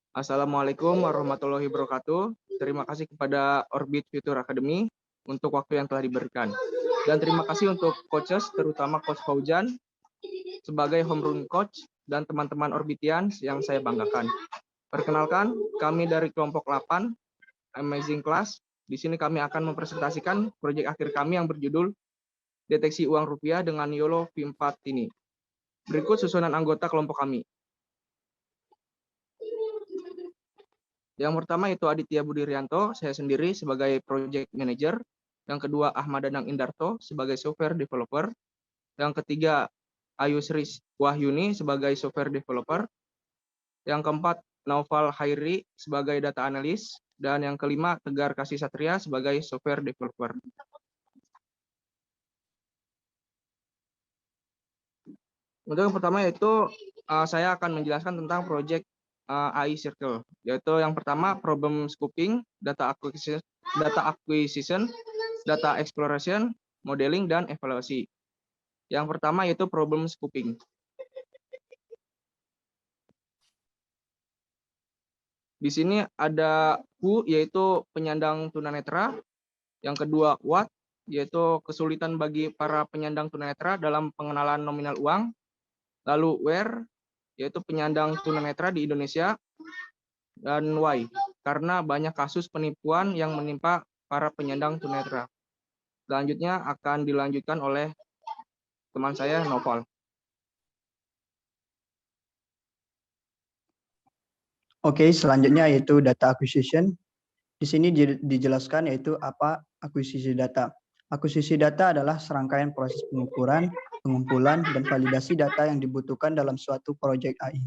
Assalamualaikum warahmatullahi wabarakatuh. Terima kasih kepada Orbit Future Academy untuk waktu yang telah diberikan. Dan terima kasih untuk coaches, terutama Coach Faujan sebagai home run coach dan teman-teman Orbitians yang saya banggakan. Perkenalkan, kami dari kelompok 8 Amazing Class. Di sini kami akan mempresentasikan proyek akhir kami yang berjudul Deteksi Uang Rupiah dengan YOLO V4 ini. Berikut susunan anggota kelompok kami. Yang pertama itu Aditya Budi Rianto, saya sendiri sebagai Project Manager. Yang kedua Ahmad Danang Indarto sebagai Software Developer. Yang ketiga Ayu Sri Wahyuni sebagai Software Developer. Yang keempat Naufal Hairi sebagai Data Analyst. Dan yang kelima Tegar Kasih Satria sebagai Software Developer. Untuk yang pertama yaitu saya akan menjelaskan tentang Project AI Circle, yaitu yang pertama problem scoping, data acquisition, data exploration, modeling, dan evaluasi. Yang pertama yaitu problem scoping. Di sini ada who, yaitu penyandang tunanetra. Yang kedua what, yaitu kesulitan bagi para penyandang tunanetra dalam pengenalan nominal uang. Lalu where, yaitu penyandang tunanetra di Indonesia. Dan why, karena banyak kasus penipuan yang menimpa para penyandang tunanetra. Selanjutnya akan dilanjutkan oleh teman saya, Noval. Oke, selanjutnya yaitu data acquisition. Di sini dijelaskan yaitu apa akuisisi data. Akuisisi data adalah serangkaian proses pengukuran, pengumpulan, dan validasi data yang dibutuhkan dalam suatu proyek AI.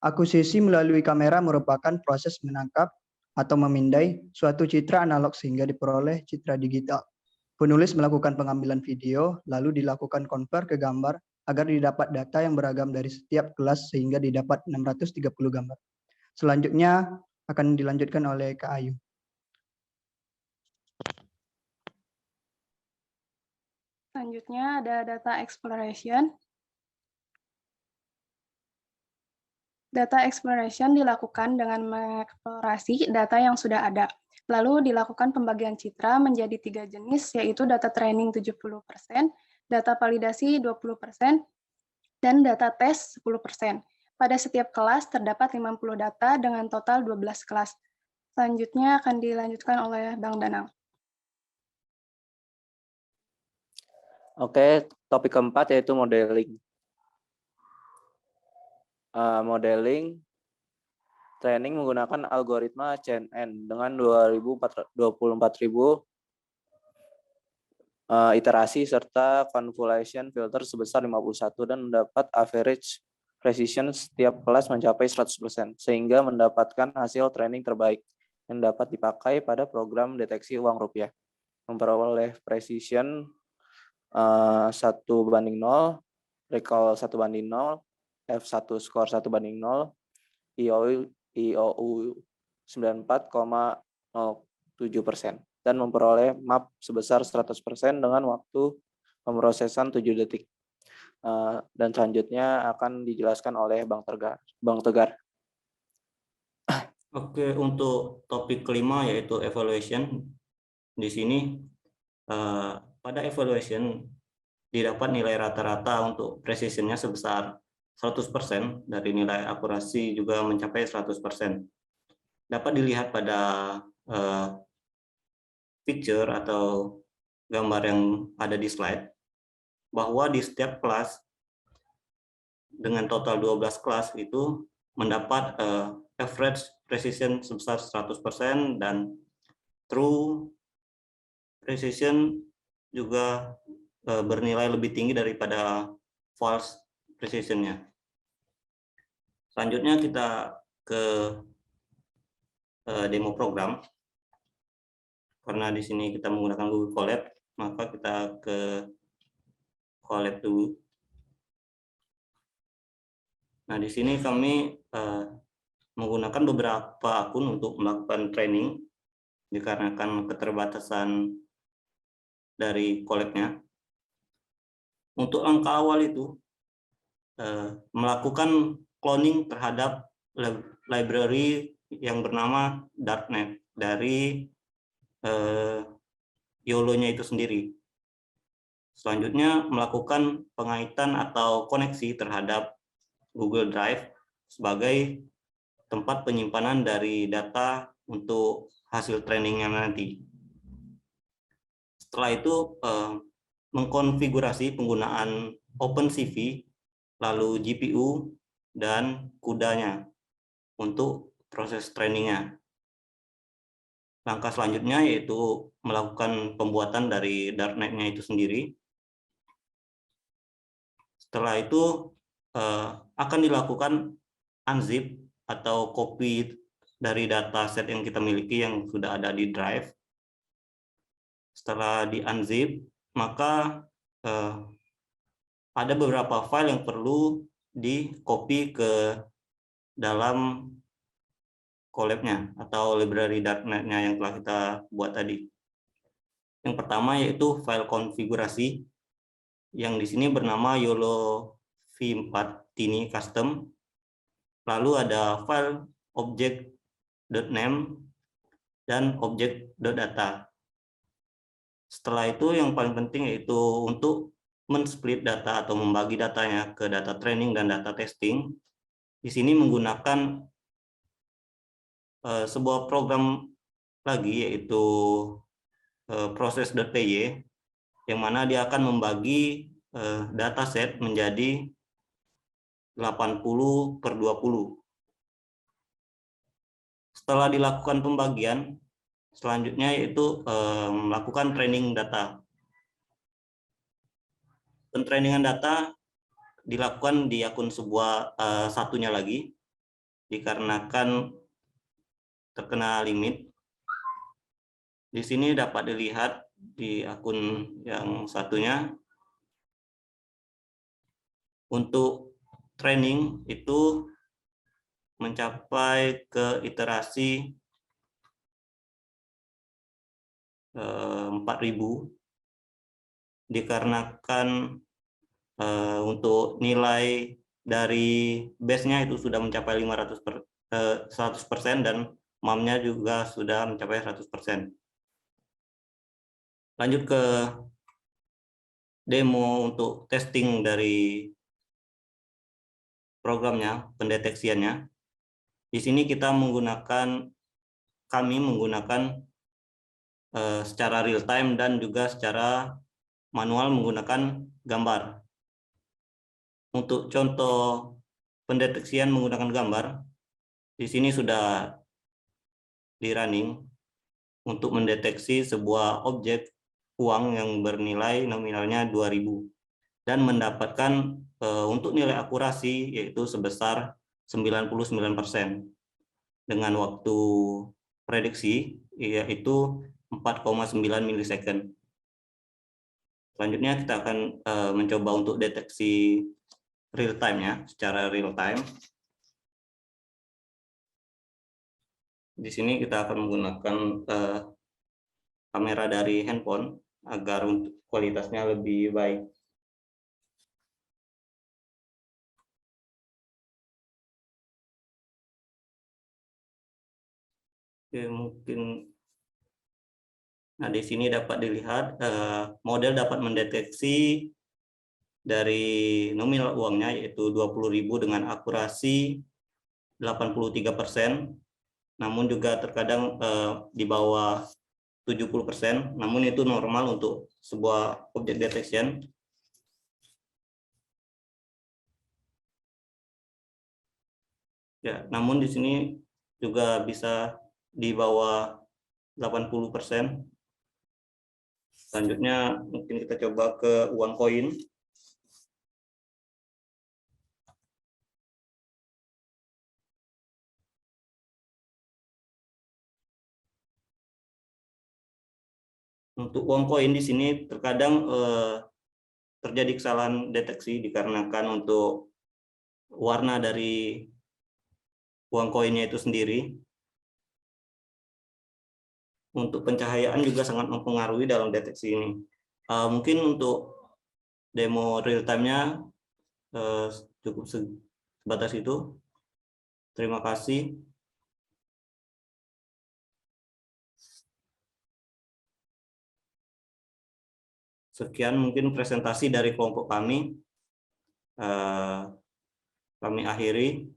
Akuisisi melalui kamera merupakan proses menangkap atau memindai suatu citra analog sehingga diperoleh citra digital. Penulis melakukan pengambilan video, lalu dilakukan convert ke gambar agar didapat data yang beragam dari setiap kelas sehingga didapat 630 gambar. Selanjutnya akan dilanjutkan oleh Kak Ayu. Selanjutnya ada data exploration. Data exploration dilakukan dengan mengeksplorasi data yang sudah ada. Lalu dilakukan pembagian citra menjadi 3 jenis, yaitu data training 70%, data validasi 20%, dan data tes 10%. Pada setiap kelas terdapat 50 data dengan total 12 kelas. Selanjutnya akan dilanjutkan oleh Bang Danang. Oke, topik keempat yaitu modeling. Modeling training menggunakan algoritma CNN dengan 24.000 iterasi serta convolution filter sebesar 51 dan mendapat average precision setiap kelas mencapai 100%, sehingga mendapatkan hasil training terbaik yang dapat dipakai pada program deteksi uang rupiah. Memperoleh precision 1:0, recall 1:0, F1 skor 1:0, IOU 94,07%, dan memperoleh map sebesar 100% dengan waktu pemrosesan 7 detik. Dan selanjutnya akan dijelaskan oleh Bang Tegar. Oke, untuk topik kelima yaitu evaluation. Di sini pada evaluation didapat nilai rata-rata untuk precision-nya sebesar 100%, dari nilai akurasi juga mencapai 100%. Dapat dilihat pada picture atau gambar yang ada di slide, bahwa di setiap kelas dengan total 12 kelas itu mendapat average precision sebesar 100% dan true precision juga bernilai lebih tinggi daripada false precision-nya. Selanjutnya kita ke demo program. Karena di sini kita menggunakan Google Colab, maka kita ke Colab dulu. Nah, di sini kami menggunakan beberapa akun untuk melakukan training dikarenakan keterbatasan dari Colab-nya. Untuk langkah awal itu melakukan cloning terhadap library yang bernama Darknet dari YOLO-nya itu sendiri. Selanjutnya, melakukan pengaitan atau koneksi terhadap Google Drive sebagai tempat penyimpanan dari data untuk hasil trainingnya nanti. Setelah itu, mengkonfigurasi penggunaan OpenCV, lalu GPU, dan CUDA-nya untuk proses trainingnya. Langkah selanjutnya yaitu melakukan pembuatan dari darknet-nya itu sendiri. Setelah itu akan dilakukan unzip atau copy dari dataset yang kita miliki yang sudah ada di drive. Setelah di unzip, maka ada beberapa file yang perlu di copy ke dalam collab-nya atau library darknet-nya yang telah kita buat tadi. Yang pertama yaitu file konfigurasi yang di sini bernama YOLO v4 Tiny Custom. Lalu ada file object.name dan object.data. Setelah itu yang paling penting yaitu untuk men-split data atau membagi datanya ke data training dan data testing. Di sini menggunakan sebuah program lagi yaitu proses.py yang mana dia akan membagi dataset menjadi 80/20. Setelah dilakukan pembagian, selanjutnya yaitu melakukan training data. Pentrainingan data dilakukan di akun sebuah satunya lagi, dikarenakan terkena limit. Di sini dapat dilihat di akun yang satunya, untuk training itu mencapai ke iterasi 4.000, dikarenakan untuk nilai dari base-nya itu sudah mencapai 100% dan MAM-nya juga sudah mencapai 100%. Lanjut ke demo untuk testing dari programnya, pendeteksiannya. Di sini kami menggunakan secara real time dan juga secara manual menggunakan gambar. Untuk contoh pendeteksian menggunakan gambar, di sini sudah di running untuk mendeteksi sebuah objek uang yang bernilai nominalnya 2.000 dan mendapatkan untuk nilai akurasi yaitu sebesar 99% dengan waktu prediksi yaitu 4,9 milisecond. Selanjutnya kita akan mencoba untuk deteksi real time-nya, secara real time. Di sini kita akan menggunakan kamera dari handphone agar untuk kualitasnya lebih baik. Oke, mungkin di sini dapat dilihat model dapat mendeteksi dari nominal uangnya yaitu 20.000 dengan akurasi 83%, namun juga terkadang di bawah 70%, namun itu normal untuk sebuah object detection. Ya, namun di sini juga bisa di bawah 80%. Selanjutnya mungkin kita coba ke uang koin. Untuk uang koin di sini terkadang terjadi kesalahan deteksi dikarenakan untuk warna dari uang koinnya itu sendiri. Untuk pencahayaan juga sangat mempengaruhi dalam deteksi ini. Mungkin untuk demo real time-nya cukup sebatas itu. Terima kasih. Sekian mungkin presentasi dari kelompok kami. Kami akhiri.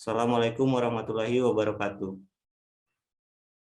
Assalamualaikum warahmatullahi wabarakatuh.